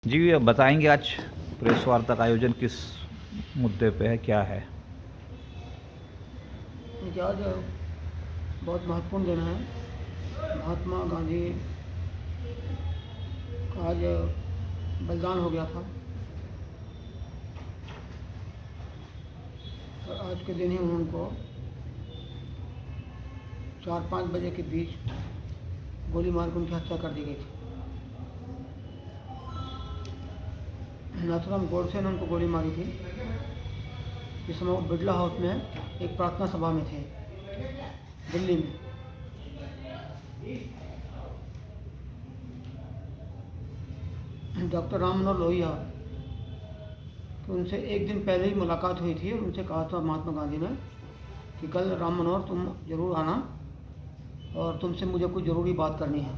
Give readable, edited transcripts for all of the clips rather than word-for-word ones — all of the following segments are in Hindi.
जी, बताएँगे आज प्रेस वार्ता का आयोजन किस मुद्दे पे है, क्या है? देखिए, आज बहुत महत्वपूर्ण दिन है। महात्मा गांधी का आज बलिदान हो गया था और आज के दिन ही उनको 4-5 बजे के बीच गोली मार के उनकी हत्या कर दी गई थी। नाथूराम गोडसे ने उनको गोली मारी थी। इस समय वो बिरला हाउस में एक प्रार्थना सभा में थे, दिल्ली में। डॉक्टर राम मनोहर लोहिया कि उनसे एक दिन पहले ही मुलाकात हुई थी और उनसे कहा था महात्मा गांधी ने कि कल राम मनोहर तुम जरूर आना और तुमसे मुझे कुछ ज़रूरी बात करनी है।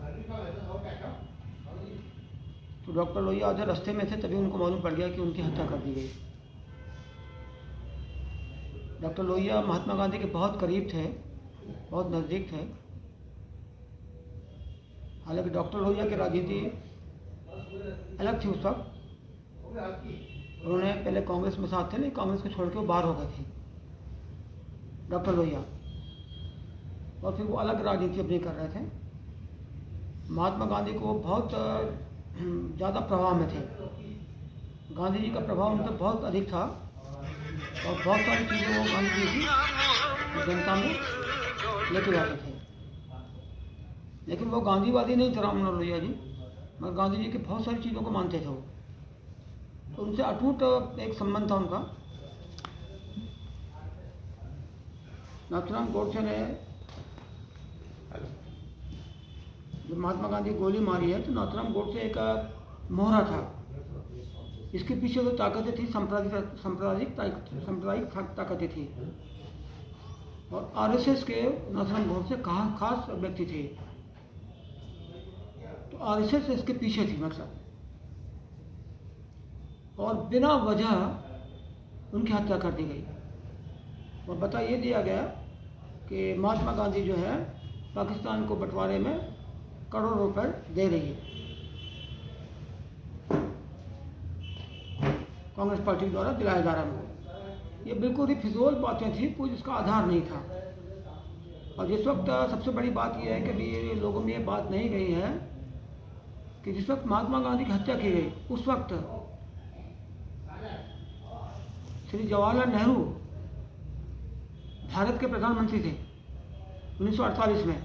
तो डॉक्टर लोहिया आधे रास्ते में थे, तभी उनको मालूम पड़ गया कि उनकी हत्या कर दी गई। डॉक्टर लोहिया महात्मा गांधी के बहुत करीब थे, बहुत नज़दीक थे। हालांकि डॉक्टर लोहिया की राजनीति अलग थी उस वक्त। उन्होंने पहले कांग्रेस में साथ थे, लेकिन कांग्रेस को छोड़ के वो बाहर हो गए थे डॉक्टर लोहिया, और फिर वो अलग राजनीति अपनी कर रहे थे। महात्मा गांधी को बहुत ज़्यादा प्रभाव में थे। गांधी जी का प्रभाव उन पर बहुत अधिक था और बहुत सारी चीज़ें वो गांधी जी की जनता में लेके जाते थे। लेकिन वो गांधीवादी नहीं थे राम मनोहर लोहिया जी, मगर गांधी जी की बहुत सारी चीज़ों को मानते थे वो। तो उनसे अटूट एक संबंध था उनका। नाथूराम गोडसे ने जब महात्मा गांधी गोली मारी है तो नाथूराम गोडसे एक मोहरा था। इसके पीछे जो ताकतें थी सांप्रदायिक ताकतें थी, और आरएसएस के नाथूराम गोडसे खास व्यक्ति थे। तो आरएसएस इसके पीछे थी मतलब, और बिना वजह उनकी हत्या कर दी गई। और बता ये दिया गया कि महात्मा गांधी जो है पाकिस्तान को बंटवारे में करोड़ों रुपए दे रही है, कांग्रेस पार्टी द्वारा दिलाया जा रहा है। ये बिल्कुल ही फिजूल बातें थी, कुछ इसका आधार नहीं था। और जिस वक्त सबसे बड़ी बात यह है कि अभी लोगों में ये बात नहीं गई है कि जिस वक्त महात्मा गांधी की हत्या की गई उस वक्त श्री जवाहरलाल नेहरू भारत के प्रधानमंत्री थे। 1948 में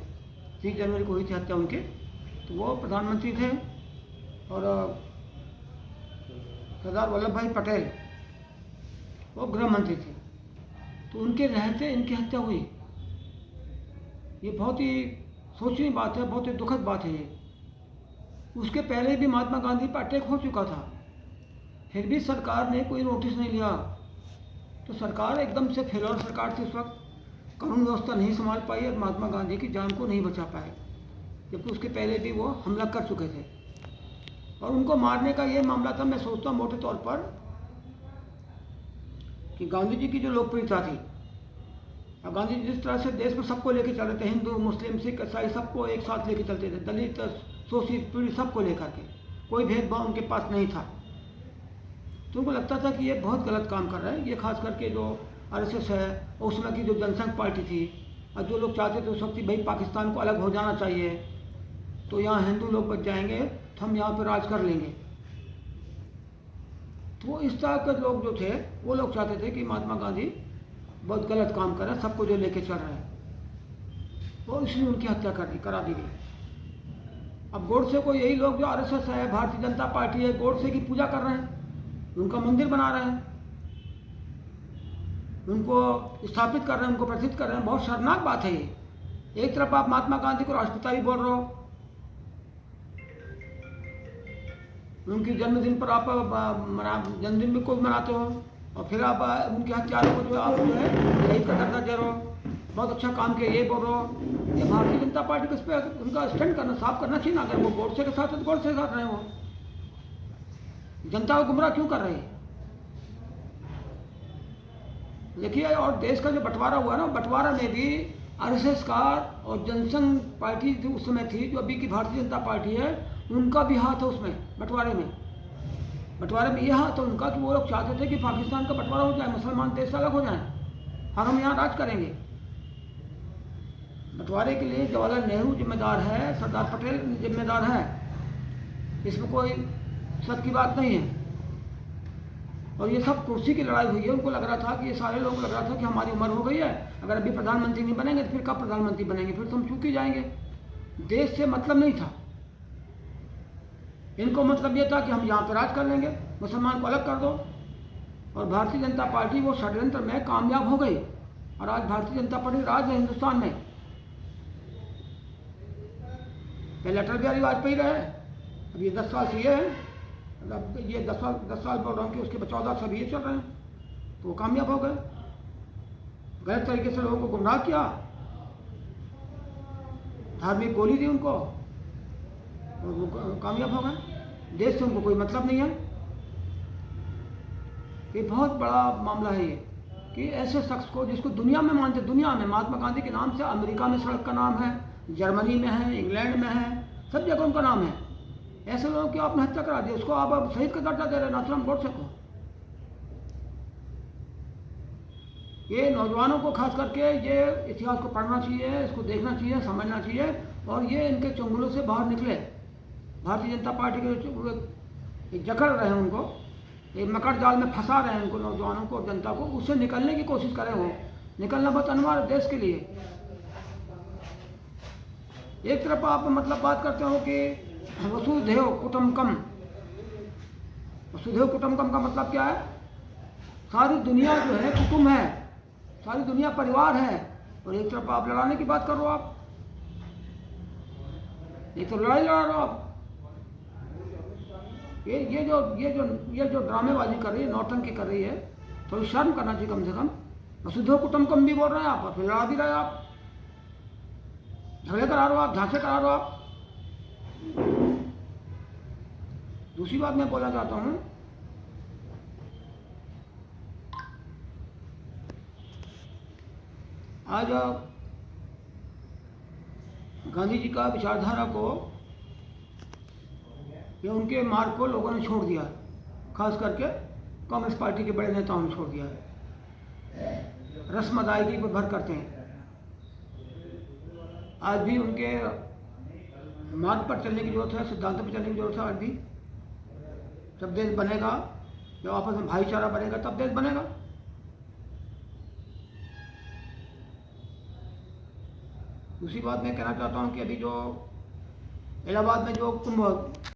30 जनवरी को हुई थी हत्या उनके, तो वो प्रधानमंत्री थे। और सरदार वल्लभ भाई पटेल वो गृह मंत्री थे। तो उनके रहते इनकी हत्या हुई। ये बहुत ही सोचनीय बात है, बहुत ही दुखद बात है ये। उसके पहले भी महात्मा गांधी पर अटैक हो चुका था, फिर भी सरकार ने कोई नोटिस नहीं लिया। तो सरकार एकदम से फेलर सरकार थी उस वक्त, कानून व्यवस्था नहीं संभाल पाई और महात्मा गांधी की जान को नहीं बचा पाए, जबकि उसके पहले भी वो हमला कर चुके थे। और उनको मारने का ये मामला था, मैं सोचता हूँ मोटे तौर पर, कि गांधी जी की जो लोकप्रियता थी, अब गांधी जी जिस तरह से देश में सबको लेकर चल रहे थे, हिंदू मुस्लिम सिख ईसाई सबको एक साथ लेकर चलते थे, दलित शोषित पीड़ित सबको लेकर के, कोई भेदभाव उनके पास नहीं था। तो उनको लगता था कि ये बहुत गलत काम कर रहे हैं। ये खास करके जो आरएसएस है, उस समय की जो जनसंघ पार्टी थी, और जो लोग चाहते थे उस वक्त भाई पाकिस्तान को अलग हो जाना चाहिए, तो यहाँ हिंदू लोग बच जाएंगे तो हम यहाँ पर राज कर लेंगे। तो इस तरह के लोग जो थे वो लोग चाहते थे कि महात्मा गांधी बहुत गलत काम कर रहे हैं, सबको जो लेके चल रहे हैं, तो इसलिए उनकी हत्या करा दी गई। अब गोडसे को यही लोग जो आरएसएस है, भारतीय जनता पार्टी है, गोडसे की पूजा कर रहे हैं, उनका मंदिर बना रहे हैं, उनको स्थापित कर रहे हैं, उनको प्रसिद्ध कर रहे हैं। बहुत शर्मनाक बात है ये। एक तरफ आप महात्मा गांधी को राष्ट्रपिता भी बोल रहे हो, उनकी जन्मदिन पर आप जन्मदिन भी कोई मनाते हो, और फिर आप उनके हत्यारों को जो आप जो है शहीद का दर्जा दे रहे हो, बहुत अच्छा काम किया ये बोल रहे हो। ये भारतीय जनता पार्टी को इस पर उनका स्टैंड करना, साफ करना चाहिए ना। अगर वो गोडसे के साथ है तो गोडसे के साथ रहे हो, जनता को गुमराह क्यों कर रहे हैं? देखिए, और देश का जो बंटवारा हुआ ना, बंटवारा में भी आरएसएस का और जनसंघ पार्टी उस समय थी, जो अभी की भारतीय जनता पार्टी है, उनका भी हाथ है उसमें बंटवारे में। बंटवारे में यह हाथ है उनका कि वो लोग चाहते थे कि पाकिस्तान का बंटवारा हो जाए, मुसलमान देश से अलग हो जाए और हम यहाँ राज करेंगे। बंटवारे के लिए जवाहरलाल नेहरू जिम्मेदार है, सरदार पटेल जिम्मेदार है, इसमें कोई शक की बात नहीं है। और ये सब कुर्सी की लड़ाई हुई है। उनको लग रहा था कि ये सारे लोग लग रहा था कि हमारी उम्र हो गई है, अगर अभी प्रधानमंत्री नहीं बनेंगे तो फिर कब प्रधानमंत्री बनेंगे, फिर तो हम चूक ही जाएंगे। देश से मतलब नहीं था इनको, मतलब ये था कि हम यहाँ पर राज कर लेंगे, मुसलमान को अलग कर दो। और भारतीय जनता पार्टी वो षड्यंत्र में कामयाब हो गई और आज भारतीय जनता पार्टी राज है हिंदुस्तान में। पहले अटल बिहारी वाजपेयी रहे, अब ये 10 साल से ये है, अब ये 10 साल बोल रहा हूँ कि उसके 14 साल ये चल रहे हैं, तो वो कामयाब हो गए। गलत तरीके से लोगों को गुमराह किया, धार्मिक गोली दी उनको और वो कामयाब हो गए। देश से उनको कोई मतलब नहीं है। ये बहुत बड़ा मामला है ये कि ऐसे शख्स को जिसको दुनिया में मानते, दुनिया में महात्मा गांधी के नाम से अमेरिका में सड़क का नाम है, जर्मनी में है, इंग्लैंड में है, सब जगह उनका नाम है। ऐसे लोगों की आपने हत्या करा दी, उसको आप शहीद का दर्जा दे रहे हैं नाथुराम गोडसे को। ये नौजवानों को खास करके ये इतिहास को पढ़ना चाहिए, इसको देखना चाहिए, समझना चाहिए और ये इनके चंगुलों से बाहर निकले। भारतीय जनता पार्टी के जकड़ रहे हैं उनको, एक मकर जाल में फंसा रहे हैं उनको, नौजवानों को, जनता को, उससे निकलने की कोशिश करें। वो निकलना बहुत अनिवार्य देश के लिए। एक तरफ आप मतलब बात करते हो कि वसुधैव कुटुंबकम, वसुधैव कुटुंबकम का मतलब क्या है? सारी दुनिया जो है कुटुंब है, सारी दुनिया परिवार है। और एक तरफ आप लड़ाने की बात कर रहे हो, आप एक तो लड़ाई लड़ा रहे हो आप। ये जो ड्रामेबाजी कर रही है, नौटंकी कर रही है, थोड़ी शर्म करना चाहिए कम से कम। वसुधैव कुटुंबकम भी बोल रहे हैं आप और फिर लड़ा भी रहे हो आप, झगड़े करा रहे हो आप, झांसे करा रहे हो आप। दूसरी बात मैं बोलना चाहता हूं, आज गांधी जी का विचारधारा को या उनके मार्ग को लोगों ने छोड़ दिया, खास करके कांग्रेस पार्टी के बड़े नेताओं ने छोड़ दिया है। रस्म अदायगी पर भर करते हैं। आज भी उनके मार्ग पर चलने की जरूरत है, सिद्धांतों पर चलने की जरूरत है। आज भी जब देश बनेगा, जब आपस में भाईचारा बनेगा, तब देश बनेगा। दूसरी बात मैं कहना चाहता हूँ कि अभी जो इलाहाबाद में जो कुंभ